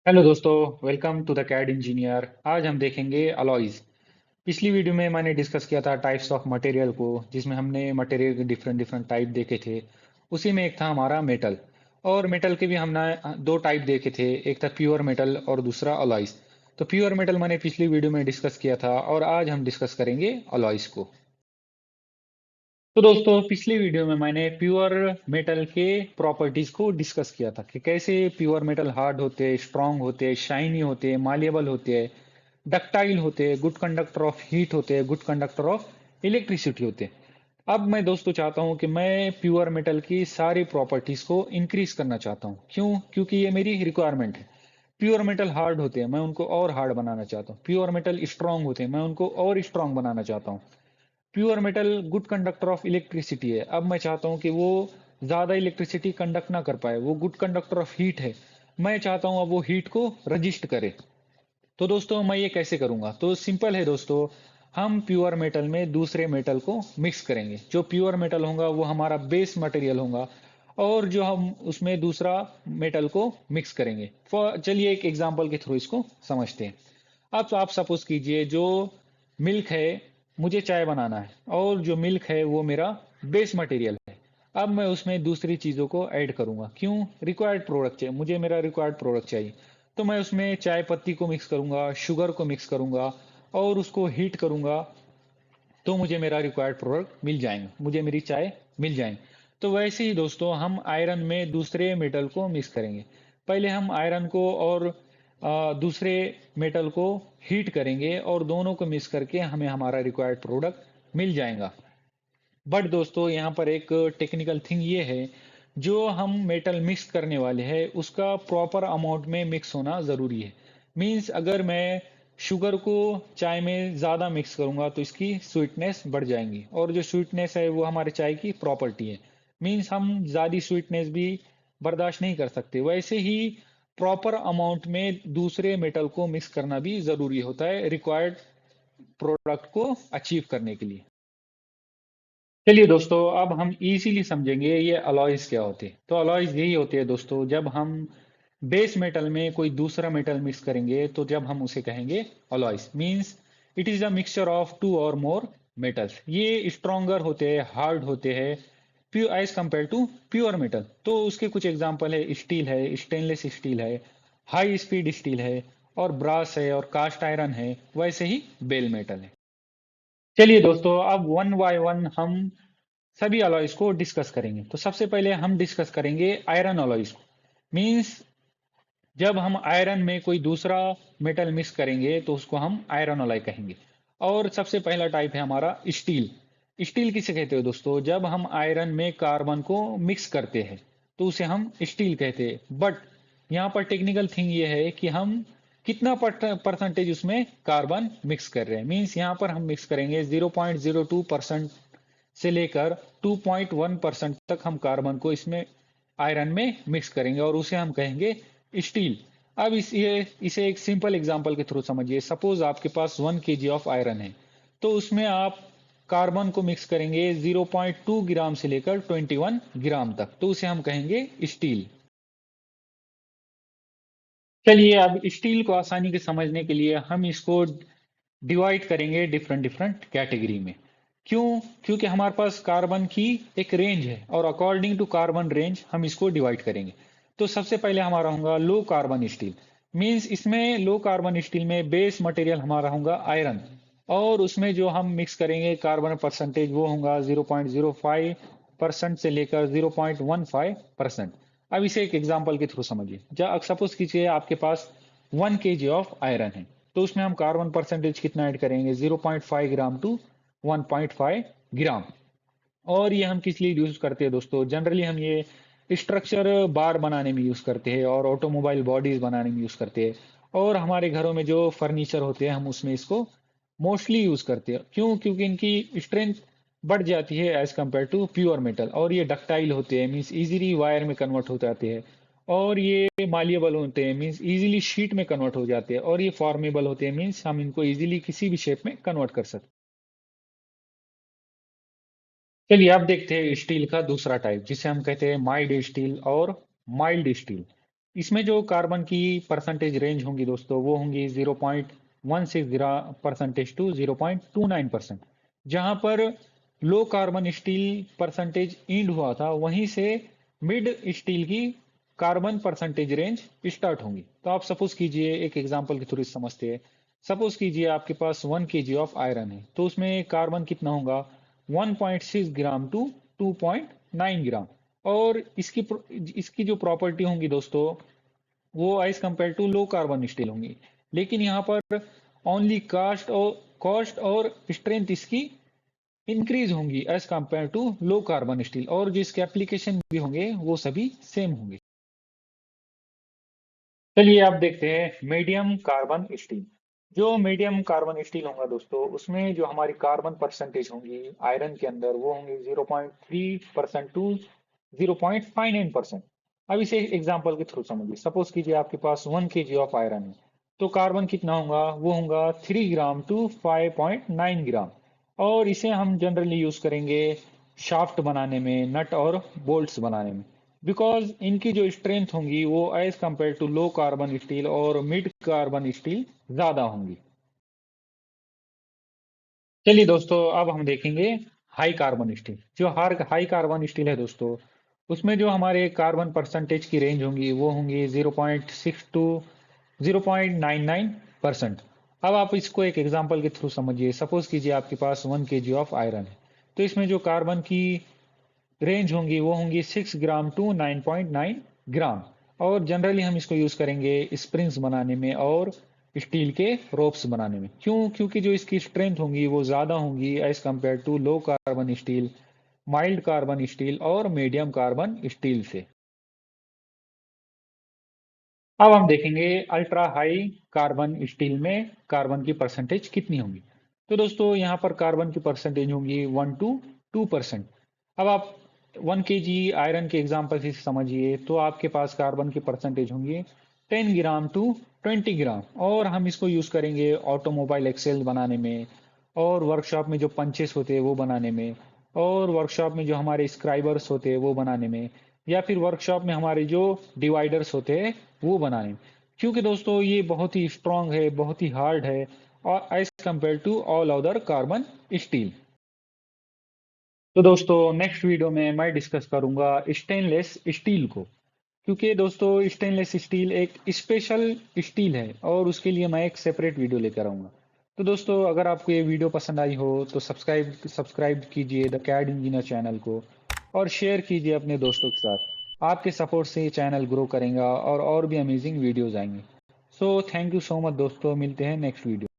Hello दोस्तों, welcome to the CAD engineer. आज हम देखेंगे अलॉयज। पिछली वीडियो में मैंने डिस्कस किया था टाइप्स ऑफ मटेरियल को, जिसमें हमने मटेरियल के डिफरेंट डिफरेंट टाइप देखे थे। उसी में एक था हमारा मेटल। और मेटल के भी हमने दो टाइप देखे थे, एक था प्योर मेटल और दूसरा अलॉयज। तो प्योर मेटल मैंने पिछली वीडियो में डिस्कस किया था और आज हम डिस्कस करेंगे अलॉयज को। तो दोस्तों, पिछली वीडियो में मैंने प्योर मेटल के प्रॉपर्टीज को डिस्कस किया था कि कैसे प्योर मेटल हार्ड होते हैं, स्ट्रांग होते हैं, शाइनी होते हैं, मालिएबल होते हैं, डक्टाइल होते हैं, गुड कंडक्टर ऑफ हीट होते हैं, गुड कंडक्टर ऑफ इलेक्ट्रिसिटी होते हैं। अब मैं दोस्तों चाहता हूं कि मैं प्योर मेटल की सारी प्रॉपर्टीज को इंक्रीज करना चाहता हूं। क्यों? क्योंकि ये मेरी रिक्वायरमेंट है। प्योर मेटल हार्ड होते हैं, मैं उनको और हार्ड बनाना चाहता हूँ। प्योर मेटल स्ट्रांग होते हैं, मैं उनको और स्ट्रांग बनाना चाहता हूँ। Pure metal good conductor of electricity है, अब मैं चाहता हूं कि वो ज्यादा इलेक्ट्रिसिटी कंडक्ट ना कर पाए। वो गुड कंडक्टर ऑफ हीट है, मैं चाहता हूं अब वो हीट को रजिस्ट करे। तो दोस्तों, मैं ये कैसे करूंगा? तो सिंपल है दोस्तों। हम प्योर मेटल में दूसरे मेटल को मिक्स करेंगे। जो प्योर मेटल होगा वो हमारा बेस मटेरियल होगा, और जो हम उसमें दूसरा मेटल को मिक्स करेंगे। चलिए एक एग्जांपल के थ्रू इसको समझते हैं। अब तो आप सपोज कीजिए, जो मिल्क है, मुझे चाय बनाना है, और जो मिल्क है वो मेरा बेस मटेरियल है। अब मैं उसमें दूसरी चीज़ों को ऐड करूंगा। क्यों? रिक्वायर्ड प्रोडक्ट चाहिए मुझे, मेरा रिक्वायर्ड प्रोडक्ट चाहिए। तो मैं उसमें चाय पत्ती को मिक्स करूंगा, शुगर को मिक्स करूंगा, और उसको हीट करूंगा। तो मुझे मेरा रिक्वायर्ड प्रोडक्ट मिल जाएंगे, मुझे मेरी चाय मिल जाएंगे। तो वैसे ही दोस्तों, हम आयरन में दूसरे मेटल को मिक्स करेंगे। पहले हम आयरन को और दूसरे मेटल को हीट करेंगे, और दोनों को मिक्स करके हमें हमारा रिक्वायर्ड प्रोडक्ट मिल जाएगा। बट दोस्तों, यहाँ पर एक टेक्निकल थिंग ये है, जो हम मेटल मिक्स करने वाले हैं उसका प्रॉपर अमाउंट में मिक्स होना ज़रूरी है। मींस अगर मैं शुगर को चाय में ज़्यादा मिक्स करूँगा तो इसकी स्वीटनेस बढ़ जाएंगी, और जो स्वीटनेस है वो हमारे चाय की प्रॉपर्टी है। मींस हम ज़्यादा स्वीटनेस भी बर्दाश्त नहीं कर सकते। वैसे ही प्रॉपर अमाउंट में दूसरे मेटल को मिक्स करना भी ज़रूरी होता है रिक्वायर्ड प्रोडक्ट को अचीव करने के लिए। चलिए दोस्तों, अब हम इजीली समझेंगे ये अलॉयज क्या होते हैं। तो अलॉयज यही होते हैं दोस्तों, जब हम बेस मेटल में कोई दूसरा मेटल मिक्स करेंगे तो जब हम उसे कहेंगे alloys. Means it is a mixture of two और मोर मेटल्स। ये स्ट्रॉन्गर होते हैं, हार्ड होते हैं, pure as compare to pure metal. तो उसके कुछ एग्जांपल है, स्टील है, स्टेनलेस स्टील है, हाई स्पीड स्टील है, और ब्रास है, और कास्ट आयरन है। वैसे ही बेल मेटल है। चलिए दोस्तों, अब वन बाय वन हम सभी अलॉयज को डिस्कस करेंगे। तो सबसे पहले हम डिस्कस करेंगे आयरन अलॉयज को। मींस जब हम आयरन में कोई दूसरा मेटल मिक्स करेंगे तो उसको हम आयरन अलॉय कहेंगे। और सबसे पहला टाइप है हमारा स्टील। स्टील किसे कहते हो दोस्तों? जब हम आयरन में कार्बन को मिक्स करते हैं तो उसे हम स्टील कहते हैं। बट यहाँ पर टेक्निकल थिंग ये है कि हम कितना परसेंटेज उसमें कार्बन मिक्स कर रहे हैं। मींस यहाँ पर हम मिक्स करेंगे 0.02% से लेकर 2.1% तक हम कार्बन को इसमें आयरन में मिक्स करेंगे, और उसे हम कहेंगे स्टील। अब इसे एक सिंपल एग्जांपल के थ्रू समझिए। सपोज आपके पास 1 kg ऑफ आयरन है, तो उसमें आप कार्बन को मिक्स करेंगे 0.2 ग्राम से लेकर 21 ग्राम तक, तो उसे हम कहेंगे स्टील। चलिए, अब स्टील को आसानी के समझने के लिए हम इसको डिवाइड करेंगे डिफरेंट डिफरेंट कैटेगरी में। क्यों? क्योंकि हमारे पास कार्बन की एक रेंज है, और अकॉर्डिंग टू कार्बन रेंज हम इसको डिवाइड करेंगे। तो सबसे पहले हमारा होगा लो कार्बन स्टील। मींस इसमें लो कार्बन स्टील में बेस मटेरियल हमारा होगा आयरन, और उसमें जो हम मिक्स करेंगे कार्बन परसेंटेज वो होगा 0.05% से लेकर 0.15%। अब इसे एक एग्जांपल के थ्रू समझिए। जब सपोज कीजिए आपके पास 1 kg ऑफ आयरन है, तो उसमें हम कार्बन परसेंटेज कितना ऐड करेंगे? 0.5 ग्राम टू 1.5 ग्राम। और ये हम किस लिए यूज करते हैं दोस्तों? जनरली हम ये स्ट्रक्चर बार बनाने में यूज करते हैं, और ऑटोमोबाइल बॉडीज बनाने में यूज करते हैं, और हमारे घरों में जो फर्नीचर होते हैं हम उसमें इसको मोस्टली यूज करते हैं। क्यों? क्योंकि इनकी स्ट्रेंथ बढ़ जाती है as compare to pure metal, और ये डक्टाइल होते हैं, मीन्स इजीली वायर में कन्वर्ट हो जाते हैं, और ये मालिएबल होते हैं, मीन्स इजीली शीट में कन्वर्ट हो जाते हैं, और ये फॉर्मेबल होते हैं, मीन्स हम इनको इजीली किसी भी शेप में कन्वर्ट कर सकते हैं। चलिए अब देखते हैं स्टील का दूसरा टाइप, जिसे हम कहते हैं माइल्ड स्टील और माइल्ड स्टील। इसमें जो कार्बन की परसेंटेज रेंज होंगी दोस्तों वो होंगी 0.160% टू 0.29%। जहां पर low carbon steel percentage end हुआ था वहीं से मिड स्टील की कार्बन परसेंटेज रेंज स्टार्ट होंगी। तो आप सपोज कीजिए, एक एग्जांपल के थ्रू समझते हैं। सपोज कीजिए आपके पास 1 kg ऑफ आयरन है, तो उसमें कार्बन कितना होगा 1.6 ग्राम टू 2.9 ग्राम। और इसकी जो प्रॉपर्टी होंगी दोस्तों वो as compare to low carbon steel होंगी। लेकिन यहाँ पर ओनली कॉस्ट और स्ट्रेंथ इसकी इंक्रीज होंगी as compare to low carbon steel, और जो इसके एप्लीकेशन भी होंगे वो सभी सेम होंगे। चलिए आप देखते हैं मीडियम कार्बन स्टील। जो मीडियम कार्बन स्टील होगा दोस्तों उसमें जो हमारी कार्बन परसेंटेज होंगी आयरन के अंदर वो होंगी 0.3% टू 0.59%। अब इसे एग्जांपल के थ्रू समझिए। सपोज कीजिए आपके पास 1 kg ऑफ आयरन है, तो कार्बन कितना होगा वो होगा 3 ग्राम टू 5.9 ग्राम। और इसे हम जनरली यूज करेंगे शाफ्ट बनाने में, नट और बोल्ट्स बनाने में, बिकॉज इनकी जो स्ट्रेंथ होंगी वो as compare to low carbon steel और मिड कार्बन स्टील ज्यादा होंगी। चलिए दोस्तों अब हम देखेंगे हाई कार्बन स्टील। जो हाई कार्बन स्टील है दोस्तों उसमें जो हमारे कार्बन परसेंटेज की रेंज होंगी वो होंगी 0.6 टू 0.99%। अब आप इसको एक एग्जांपल के थ्रू समझिए। सपोज कीजिए आपके पास 1 kg ऑफ आयरन है, तो इसमें जो कार्बन की रेंज होंगी वो होंगी 6 ग्राम टू 9.9 ग्राम। और जनरली हम इसको यूज करेंगे स्प्रिंग्स बनाने में और स्टील के रोप्स बनाने में। क्यों? क्योंकि जो इसकी स्ट्रेंथ होंगी वो ज्यादा होंगी as compare to low carbon steel, mild carbon steel और मीडियम कार्बन स्टील से। अब हम देखेंगे अल्ट्रा हाई कार्बन स्टील में कार्बन की परसेंटेज कितनी होंगी। तो दोस्तों यहाँ पर कार्बन की परसेंटेज होंगी 1 to 2%। अब आप 1 kg आयरन के एग्जांपल से समझिए, तो आपके पास कार्बन की परसेंटेज होंगी 10 ग्राम टू 20 ग्राम। और हम इसको यूज करेंगे ऑटोमोबाइल एक्सेल बनाने में, और वर्कशॉप में जो पंचेस होते हैं वो बनाने में, और वर्कशॉप में जो हमारे स्क्राइबर्स होते हैं वो बनाने में, या फिर वर्कशॉप में हमारे जो डिवाइडर्स होते हैं वो बनाने में। क्योंकि दोस्तों ये बहुत ही स्ट्रांग है, बहुत ही हार्ड है और as compare to all other carbon steel. तो दोस्तों नेक्स्ट वीडियो में मैं डिस्कस करूंगा स्टेनलेस स्टील को। क्योंकि दोस्तों स्टेनलेस स्टील एक स्पेशल स्टील है और उसके लिए मैं एक सेपरेट वीडियो लेकर आऊंगा। तो दोस्तों अगर आपको ये वीडियो पसंद आई हो तो सब्सक्राइब कीजिए द कैड इंजीनियर चैनल को, और शेयर कीजिए अपने दोस्तों के साथ। आपके सपोर्ट से ये चैनल ग्रो करेगा और भी अमेजिंग वीडियोज आएंगे। So thank you so much दोस्तों, मिलते हैं नेक्स्ट वीडियो।